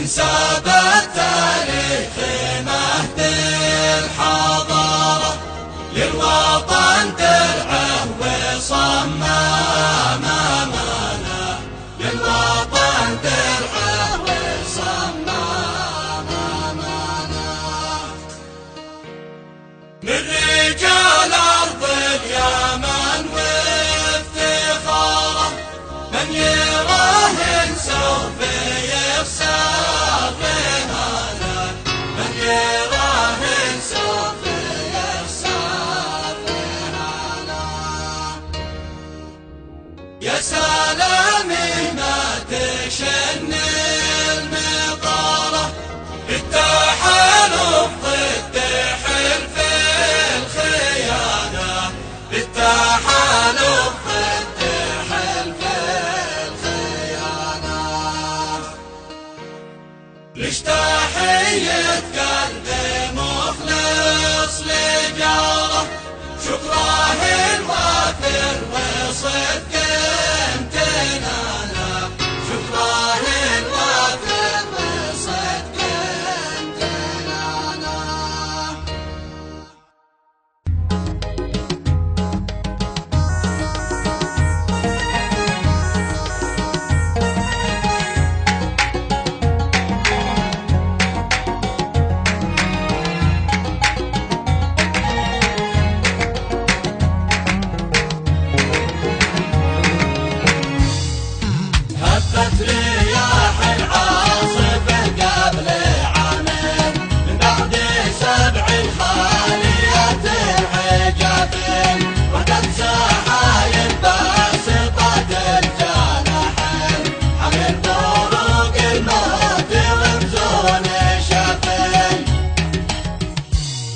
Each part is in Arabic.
انساب التاريخ مهد الحضارة، للوطن درعه وصمام أمانة، للوطن درعه وصمام أمانة. من رجال أرض اليمن وافتخاره، من يراه سوف يخسر رهانه، من يراه سوف يخسر رهانه. يا سلامي ما تشن المطارة، بالتحالف ضد حلف الخيانة، بالتحالف ضد حلف الخيانة. ليش تحية قلب مخلص لجاره، شكره الوافر وصدق امتنانه، شكره الوافر وصدق امتنانه. هبت رياح العاصفة قبل عامين، من بعد سبع خالية العجافين، وقد سحايب باسطة الجناحين، حمل بروق الموت ومزون شافين.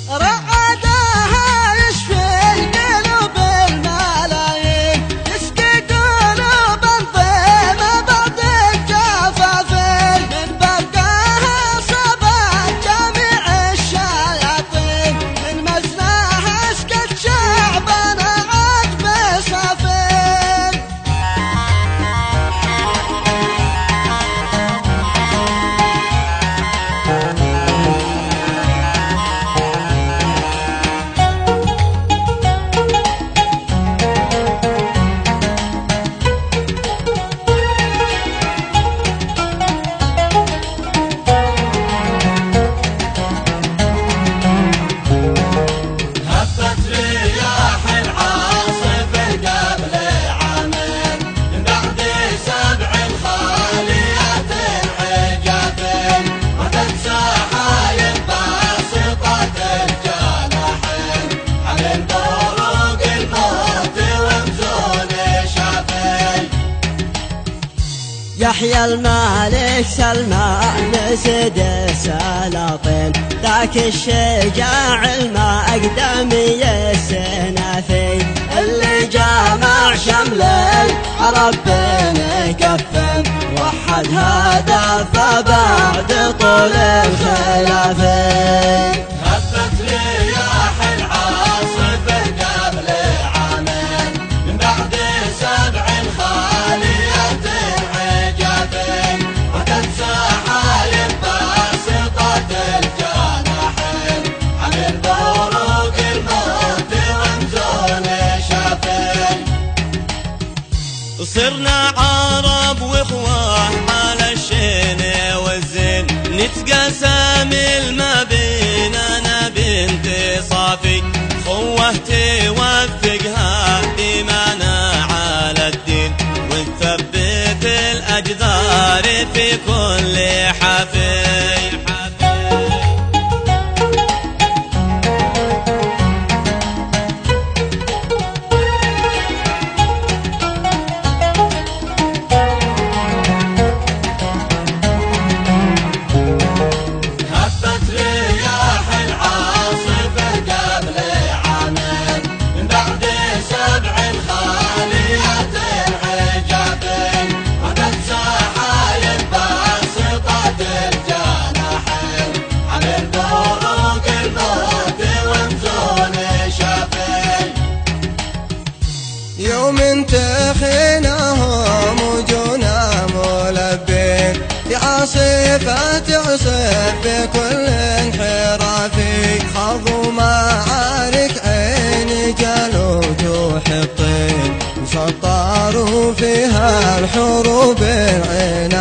رعدها يشفي القلوب الملايين، يسقي قلوب الضيمة بعد الجفافين، من برقاها صبت جميع الشياطين، من مزناها اسقت شعبنا عذب صافين. هبت رياح العاصفة قبل عامين، من بعد سبع خالية العجافين، وقد سحايب باسطة الجناحين، حمل بروق الموت ومزون شافين. يحيى الملك سلمان سيد السلاطين، ذاك الشجاع المقدمي السنافين، اللي جمع شمل العرب بين كفين، وحد هدف بعد طول الخلافين. هبت رياح العاصفة قبل عامين، من بعد سبع خالية العجافين، وقد سحايب باسطة الجناحين، حمل بروق الموت ومزون شافين. صرنا عرب واخوان على الشين والزين، نتقاسم ما بيننا بنت صافي، خوه توفقها بمعنى على الدين، ونثبت الأجدار في كل حفل. منتصف بكل انحرافي خاضوا معارك عين جالوت وحطين وسطروا فيها الحروب العنافي